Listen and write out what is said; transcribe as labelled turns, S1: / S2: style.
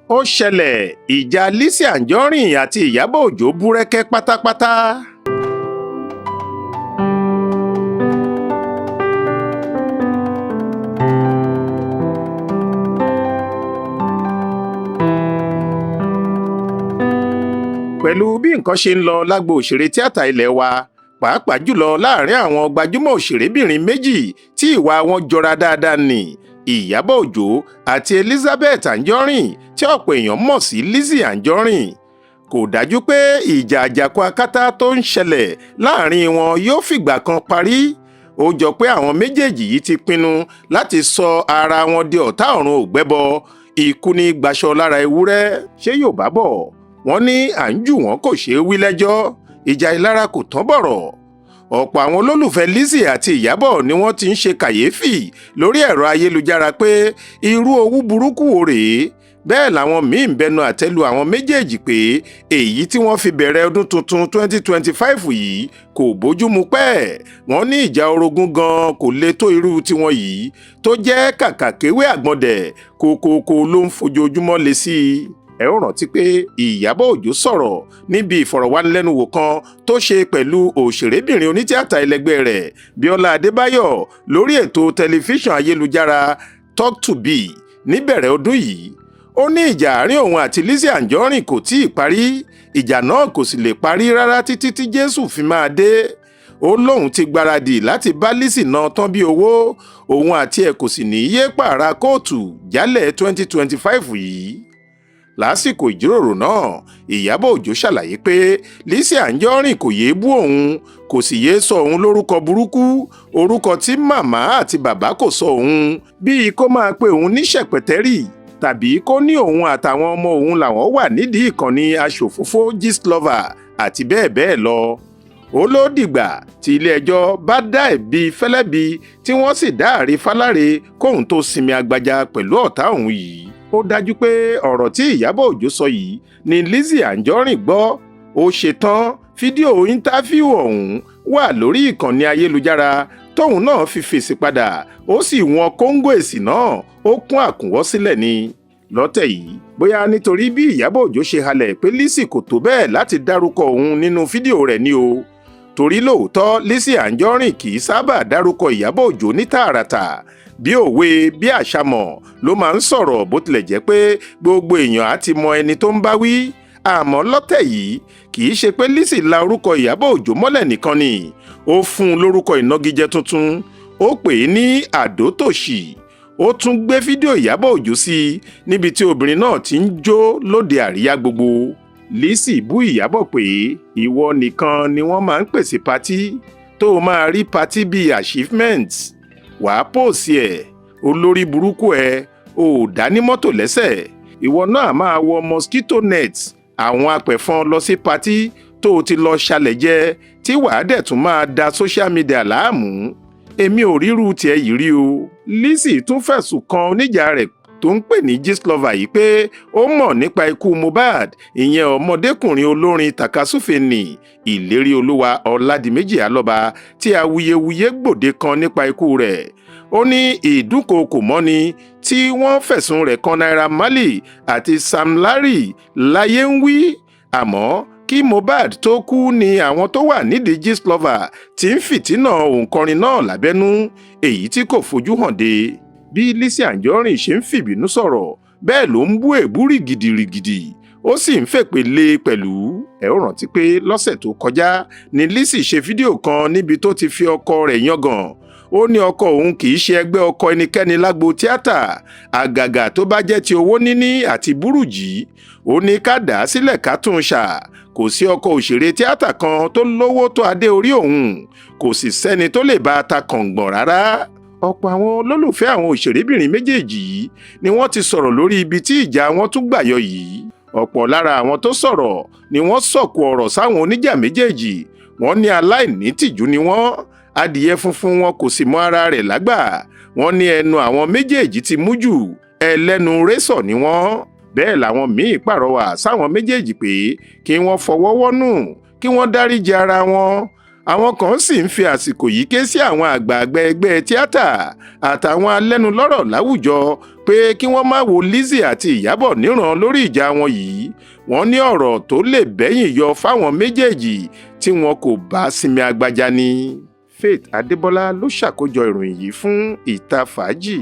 S1: Ó ṣẹlẹ̀, ìjà Lizzy Anjọrin àti Iyabọ Ojo Burẹkẹ pátápátá. Pẹ̀lú bí nǹkan ṣe ń lọ lágbo òṣèré tíátà ilẹ̀ wa, pàápàá jùlọ láàrin àwọn gbajúmọ̀ òṣèrébìnrin méjì tí ìwà wọn jọra dáadáa ni Iyabọ Ojo àti Elizabeth Anjọrin tí ọ̀pọ̀ èèyàn mọ̀ sí Lizzy Anjọrin. Kò dájú pé ìjà àjàkú akátá tó ń ṣẹlẹ̀ láàrin wọn yóò fìgbà kan parí. Ó jọ pé àwọn méjèèjì yìí ti pinnu láti sọ ara wọn di ọ̀tá ọ̀run ògbẹ́bọ, ikú ní gbaṣọ lára ewúrẹ́. Ṣé Yorùbá bọ̀ wọ́n ní à ń jù wọ́n kò ṣeé wí lẹ́jọ́, ìjà ìlara kò tán bọ̀rọ̀. Ọ̀pọ̀ àwọn olólùfẹ́ Lizzy àti Iyabọ ni wọ́n ti ń ṣe kàyéfì lórí ẹ̀rọ ayélujára pé irú owú burúkú wo rèé. Bẹ́ẹ̀ làwọn míín bẹnu àtẹ́lu àwọn méjèèjì pé èyí tí wọ́n fi bẹ̀rẹ̀ ọdún tuntun 2025 yìí kò bójúmu pẹ́ẹ́. Wọ́n ní ìjà orogún gan kò le tó irú tiwọn yìí tó jẹ́ kàkà kéwé àgbọ̀ndẹ̀ kòkòkò ló ń fojoojúmọ́ le sí i. Ẹ ó rántí pé Iyabọ Ojo sọ̀rọ̀ níbi ìfọ̀rọ̀wánilẹ́nuwò kan tó ṣe pẹ̀lú òṣèrébìnrin onítìátà ẹlẹgbẹ́ rẹ̀ Bíọ́lá Adébáyọ̀ lórí ètò tẹlifíṣàn ayélujára Talk to Be níbẹ̀rẹ̀ ọdún yìí. Ó ní ìjà àárín òun àti Lizzy Anjọrin kò tíì parí, ìjà náà kò sì lè parí rárá títí tí Jésù fi máa dé. Ó lóun ti gbáradì láti bá Lizzy náà tán bí owó, òun àti ẹ̀ kò sì ní yé pààrà kóòtù jálẹ̀ 2025 yìí. Lásìkò ìjíròrò náà, Iyabọ Ojo ṣàlàyé pé Lizzy Anjọrin kò yéé bú òun, kò sì yéé sọ òun lórúkọ burúkú, orúkọ tí màmá àti bàbá kò sọ òun, bíi kó máa pe òun ní ṣẹ̀pẹ̀tẹ́rì tàbí kó ní òun àtàwọn ọmọ òun làwọn wà nídìí ìkànnì aṣòfófó gist lover àti bẹ́ẹ̀ bẹ́ẹ̀ lọ. Ó ló dìgbà tí ilé-ẹjọ́ bá dá ẹ̀bi fẹ́lẹ́bi tí wọ́n sì dá àre fáláre kóun tó sinmi agbaja pẹ̀lú ọ̀tá òun yìí. Ó dájú pé ọ̀rọ̀ tí Iyabọ Ojo sọ yìí ni Lizzy Anjọrin gbọ́. Ó ṣetán, fídíò íńtáfíù ọ̀hún wà lórí ìkànnì ayélujára tóun náà fi fèsì padà, ó sì wọn kóńgò èsì náà, ó kún àkúnwọ́ sílẹ̀ ni. Lọ́tẹ̀ yìí, bóyá nítorí bí Iyabọ Ojo ṣe halẹ̀ pé Lizzy kò tó bẹ́ẹ̀ láti dárúkọ òun nínú fídíò rẹ̀ ni o. Torí lóòótọ́ Lizzy Anjọrin kì í sábà dárúkọ Iyabọ Ojo ní tààràtà. Bí òwe bí àṣàmọ̀ ló máa ń sọ̀rọ̀, bó tilẹ̀ jẹ́ pé gbogbo èèyàn á ti mọ ẹni tó ń bá wí. Àmọ́ lọ́tẹ̀ yìí kì í ṣe pé Lizzy la orúkọ Iyabọ Ojo mọ́lẹ̀ nìkan ni, ó fún un lórúkọ ìnagijẹ tuntun, ó pè é ní àdótòṣì. Ó tún gbé fídíò Iyabọ Ojo sí i níbi tí obìnrin náà ti ń jó lóde àríyá gbogbo. Lizzy bú Iyabọ pé ìwọ nìkan ni wọ́n máa ń pèsè patí, tó o máa rí patí bíi achievement. Wàá pòsì ẹ̀, olórí burúkú ẹ̀, ò dání mọ́tò lẹ́sẹ̀. Ìwọ náà máa wọ mosquito net àwọn apẹ̀fọn lọ sí patí tó o ti lọ ṣalẹ̀ jẹ, tí wàá dẹ̀ tún máa da social media láàmú. Èmi ò ríru tiẹ̀ yìí rí o. Lizzy tún fẹ̀sùn kan oníjà rẹ̀ tó ń pè ní gist lover yìí pé ó mọ̀ nípa ikú Mohbad, ìyẹn ọmọdékùnrin olórin tàkasúfè ní Ìlérí Olúwa Ọládìméjì Alọ́ba, tí awuyewuye gbòde kan nípa ikú rẹ̀. Ó ní ìdúnkookò mọ́ni tí wọ́n fẹ̀sùn rẹ̀ kan Naira Marley àti Sam Larry láyé ń wí. Àmọ́ kí Mohbad tó kú ni àwọn tó wà nídìí gist lover ti ń fìtínà òǹkọrin náà lábẹ́nú, èyí tí kò fojú hàn dé. Bí Lizzy Anjọrin ṣe ń fìbínú sọ̀rọ̀, bẹ́ẹ̀ ló ń bú èébú rìgìdìrìgìdì, ó sì ń fèpè lé pẹ̀lú. Ẹ ó rántí pé lọ́sẹ̀ tó kọjá ni Lizzy ṣe fídíò kan níbi tó ti fi ọkọ rẹ̀ yangàn. Ó ní ọkọ òun kì í ṣe ẹgbẹ́ ọkọ ẹnikẹ́ni lágbo tíátà, àgàgà tó bá jẹ́ ti owó níní àti búrùjì. Ó ní ká dà á sílẹ̀ ká tún ṣà. Kò sí ọkọ òṣèré tíátà kan tó lówó tó adé orí òun, kò sì sẹ́ni tó lè bá a ta kàngbọ̀n rárá. Ọ̀pọ̀ àwọn olólùfẹ́ àwọn òṣèrébìnrin méjèèjì yìí ni wọ́n ti sọ̀rọ̀ lórí ibi tí ìjà wọn tún gbà yọ yìí. Ọ̀pọ̀ lára àwọn tó sọ̀rọ̀ ni wọ́n sọ̀kò ọ̀rọ̀ sáwọn oníjà méjèèjì. Wọ́n ní aláìní tìjú ni wọ́n, adìyẹ funfun wọn kò sì mọ ara rẹ̀ lágbà. Wọ́n ní ẹnu àwọn méjèèjì ti mú jù, ẹlẹ́nu rẹ́sọ̀ ni wọ́n. Bẹ́ẹ̀ làwọn míì pàrọwà sáwọn méjèèjì pé kí wọ́n fọwọ́ wọ́nú, kí wọ́n dáríjì ara wọn. àwọn kan sì ń fi àsìkò yìí ké sí àwọn àgbààgbà ẹgbẹ́ tíátà àtàwọn alẹ́nulọ́rọ̀ láwùjọ pé kí wọ́n má wo Lizzy àti Iyabọ níran lórí ìjà wọn yìí. wọ́n ní ọ̀rọ̀ tó lè bẹ́yìn yọ fáwọn méjèèjì tí wọn kò bá sinmi agbájá ni. Faith Adébọ́lá ló ṣàkójọ ìròyìn yìí fún Ìta Fàájì.